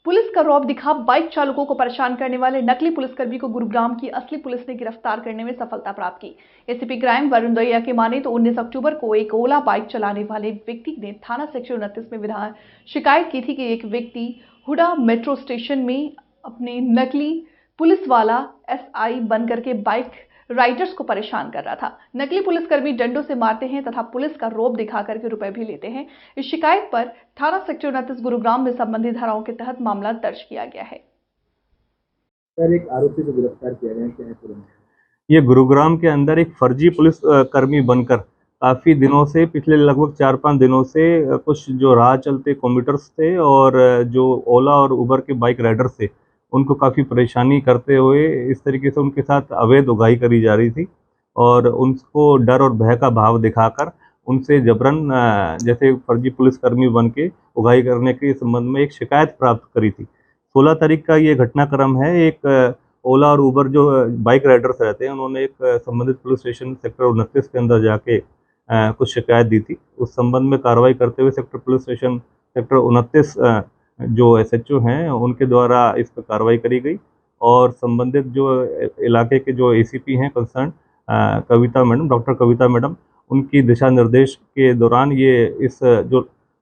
Police का रौब दिखा bike चालकों को परेशान करने वाले नकली पुलिसकर्मी को गुरुग्राम की असली पुलिस ने गिरफ्तार करने में सफलता प्राप्त की। एसीपी क्राइम वरुण दहिया की माने तो 19 अक्टूबर को एक ओला बाइक चलाने वाले व्यक्ति ने थाना सेक्टर 29 में विधान शिकायत की थी कि एक व्यक्ति हुडा मेट्रो स्टेशन में अपने नकली पुलिस वाला एसआई बनकर के बाइक राइडर्स को परेशान कर रहा था। नकली पुलिसकर्मी डंडों से मारते हैं तथा पुलिस का रौब दिखा करके रुपए भी लेते हैं। इस शिकायत पर थाना सेक्टर 29 गुरुग्राम में संबंधित धाराओं के तहत मामला दर्ज किया गया है। सर, एक आरोपी को गिरफ्तार किया गया, क्या है पूरा? ये गुरुग्राम के अंदर एक फर्जी पुलिस कर्मी बनकर काफ़ी दिनों से, पिछले लगभग 4-5 दिनों से कुछ जो राह चलते कम्यूटर्स थे और जो ओला और उबर के बाइक राइडर्स थे, उनको काफ़ी परेशानी करते हुए इस तरीके से उनके साथ अवैध उगाही करी जा रही थी और उनको डर और भय का भाव दिखाकर उनसे जबरन जैसे फर्जी पुलिसकर्मी बन के उगाही करने के संबंध में एक शिकायत प्राप्त करी थी। 16 तारीख का ये घटनाक्रम है। एक ओला और उबर जो बाइक राइडर्स रहते हैं, उन्होंने एक संबंधित पुलिस स्टेशन सेक्टर 29 के अंदर जाके कुछ शिकायत दी थी। उस संबंध में कार्रवाई करते हुए सेक्टर पुलिस स्टेशन सेक्टर 29 जो एसएचओ हैं, उनके द्वारा इस पर कार्रवाई करी गई और संबंधित जो इलाके के जो एसीपी हैं कंसर्न कविता मैडम, डॉक्टर कविता मैडम, उनकी दिशा निर्देश के दौरान ये इस जो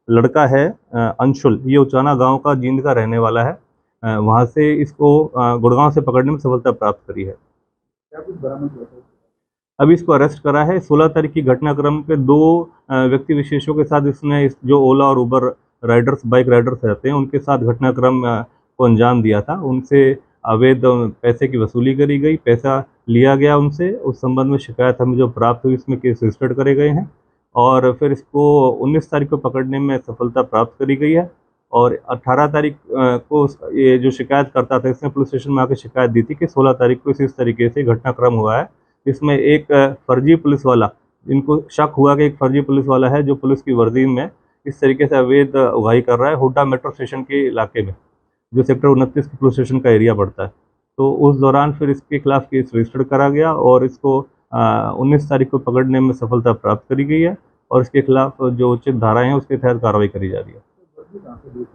लड़का है अंशुल, ये उचाना गाँव का जींद का रहने वाला है, वहाँ से इसको गुड़गांव से पकड़ने में सफलता प्राप्त करी है। क्या कुछ बरामद हुआ था? अभी इसको अरेस्ट करा है। 16 तारीख की घटनाक्रम पे 2 व्यक्ति विशेषों के साथ इसने जो ओला और उबर राइडर्स बाइक राइडर्स रहते हैं, उनके साथ घटनाक्रम को अंजाम दिया था। उनसे अवैध पैसे की वसूली करी गई, पैसा लिया गया उनसे। उस संबंध में शिकायत हमें जो प्राप्त हुई, इसमें केस रजिस्टर्ड करे गए हैं और फिर इसको 19 तारीख को पकड़ने में सफलता प्राप्त करी गई है। और 18 तारीख को ये जो शिकायत करता था, इसने पुलिस स्टेशन में आकर शिकायत दी थी कि 16 तारीख को इस तरीके से घटनाक्रम हुआ है। इसमें एक फर्जी पुलिस वाला, इनको शक हुआ कि एक फर्जी पुलिस वाला है जो पुलिस की वर्दी में इस तरीके से अवैध उगाही कर रहा है हुड्डा मेट्रो स्टेशन के इलाके में, जो सेक्टर 29 पुलिस स्टेशन का एरिया पड़ता है। तो उस दौरान फिर इसके खिलाफ केस रजिस्टर्ड करा गया और इसको 19 तारीख को पकड़ने में सफलता प्राप्त करी गई है और इसके खिलाफ जो उचित धाराएं हैं उसके तहत कार्रवाई करी जा रही है।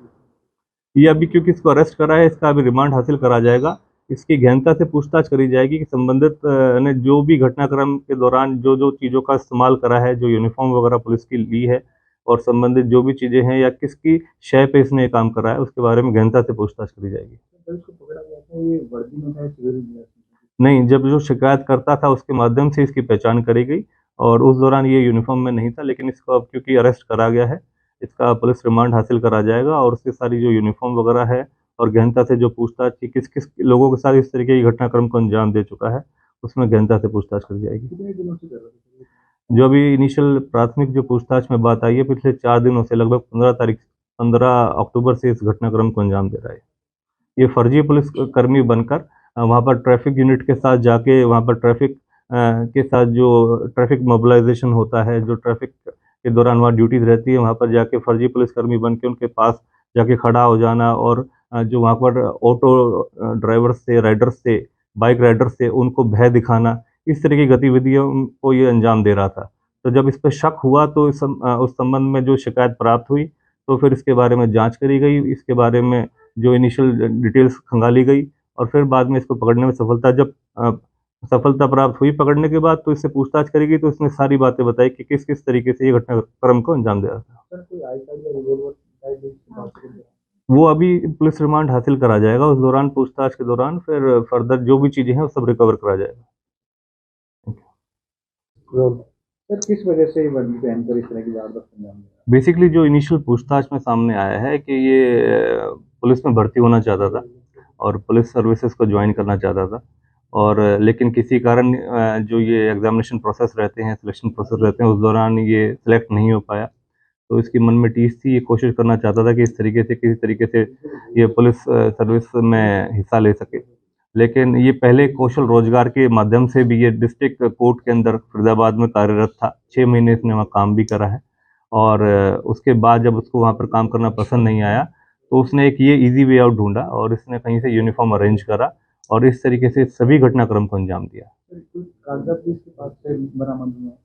ये अभी क्योंकि इसको अरेस्ट करा है, इसका अभी रिमांड हासिल करा जाएगा। इसकी गहनता से पूछताछ करी जाएगी कि संबंधित ने जो भी घटनाक्रम के दौरान जो चीज़ों का इस्तेमाल करा है, जो यूनिफॉर्म वगैरह पुलिस की ली है और संबंधित जो भी चीज़ें हैं या किसकी शय पे इसने ये काम करा है, उसके बारे में गहनता से पूछताछ करी जाएगी। सर, इसको पकड़ा गया था, ये वर्दी में था, सिविल में? नहीं, जब जो शिकायत करता था उसके माध्यम से इसकी पहचान करी गई और उस दौरान ये यूनिफॉर्म में नहीं था, लेकिन इसको अब क्योंकि अरेस्ट करा गया है, इसका पुलिस रिमांड हासिल करा जाएगा और उसकी सारी जो यूनिफॉर्म वगैरह है और गहनता से जो पूछताछ की किस-किस लोगों के साथ इस तरीके की घटनाक्रम को अंजाम दे चुका है, उसमें गहनता से पूछताछ करी जाएगी। कितने दिनों से कर रहा था? जो अभी इनिशियल प्राथमिक जो पूछताछ में बात आई है, पिछले 4 दिनों से लगभग 15 अक्टूबर से इस घटनाक्रम को अंजाम दे रहा है। ये फर्जी पुलिस कर्मी बनकर वहाँ पर ट्रैफिक यूनिट के साथ जाके वहाँ पर ट्रैफिक के साथ जो ट्रैफिक मोबिलाइजेशन होता है, जो ट्रैफिक के दौरान वहाँ ड्यूटीज़ रहती है, वहाँ पर जाके फर्जी पुलिसकर्मी बन के उनके पास जाके खड़ा हो जाना और जो वहाँ पर ऑटो ड्राइवर्स से, राइडर्स से, बाइक राइडर्स से उनको भय दिखाना, इस तरह की गतिविधियों को ये अंजाम दे रहा था। तो जब इस पे शक हुआ तो उस संबंध में जो शिकायत प्राप्त हुई, तो फिर इसके बारे में जाँच करी गई, इसके बारे में जो इनिशियल डिटेल्स खंगाली गई और फिर बाद में इसको पकड़ने में सफलता प्राप्त हुई। पकड़ने के बाद तो इससे पूछताछ करी गई, तो इसने सारी बातें बताई कि किस-किस तरीके से ये घटनाक्रम को अंजाम दे रहा था। सर, कोई आई कार्ड या रिवॉल्वर की बात करें? वो अभी पुलिस रिमांड हासिल करा जाएगा, उस दौरान पूछताछ के दौरान फिर फर्दर जो भी चीज़ें हैं वो सब रिकवर करा जाएगा। सर, किस वजह से ये वर्दी पहनकर इस तरह की वारदात को अंजाम दिया? बेसिकली जो इनिशियल पूछताछ में सामने आया है कि ये पुलिस में भर्ती होना चाहता था और पुलिस सर्विसेज को ज्वाइन करना चाहता था और लेकिन किसी कारण जो ये एग्जामिनेशन प्रोसेस रहते हैं, सिलेक्शन प्रोसेस रहते हैं, उस दौरान ये सिलेक्ट नहीं हो पाया। तो इसके मन में टीस थी, ये कोशिश करना चाहता था कि इस तरीके से किसी तरीके से ये पुलिस सर्विस में हिस्सा ले सके। लेकिन ये पहले कौशल रोजगार के माध्यम से भी ये डिस्ट्रिक्ट कोर्ट के अंदर फरीदाबाद में कार्यरत था। 6 महीने इसने वहाँ काम भी करा है और उसके बाद जब उसको वहाँ पर काम करना पसंद नहीं आया, तो उसने एक ये ईज़ी वे आउट ढूँढा और इसने कहीं से यूनिफ़ॉर्म अरेंज करा और इस तरीके से सभी घटनाक्रम को अंजाम दिया। सर, कुछ कागजात भी इसके पास से बरामद हुए हैं?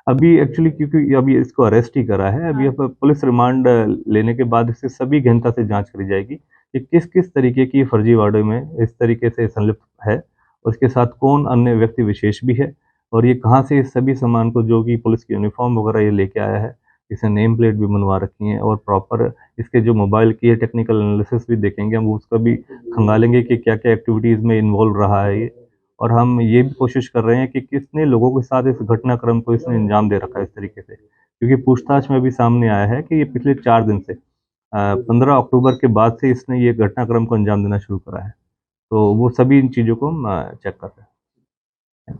अभी एक्चुअली क्योंकि अभी इसको अरेस्ट ही करा है, अभी अब पुलिस रिमांड लेने के बाद इससे सभी गहनता से जाँच करी जाएगी कि किस किस तरीके की फर्जीवाड़े में इस तरीके से संलिप्त है, उसके साथ कौन अन्य व्यक्ति विशेष भी है और ये कहाँ से इस सभी सामान को, जो कि पुलिस की यूनिफॉर्म वगैरह ये लेके आया है, इसने नेम प्लेट भी बनवा रखी है और प्रॉपर इसके जो मोबाइल की है टेक्निकल एनालिसिस भी देखेंगे, हम उसका भी खंगालेंगे कि क्या-क्या एक्टिविटीज़ में इन्वॉल्व रहा है ये। और हम ये भी कोशिश कर रहे हैं कि कितने लोगों के साथ इस घटनाक्रम को इसने अंजाम दे रखा है इस तरीके से। क्योंकि पूछताछ में भी सामने आया है कि ये पिछले 4 दिन से 15 अक्टूबर के बाद से इसने ये घटनाक्रम को अंजाम देना शुरू करा है। तो वो सभी इन चीज़ों को हम चेक कर रहे हैं।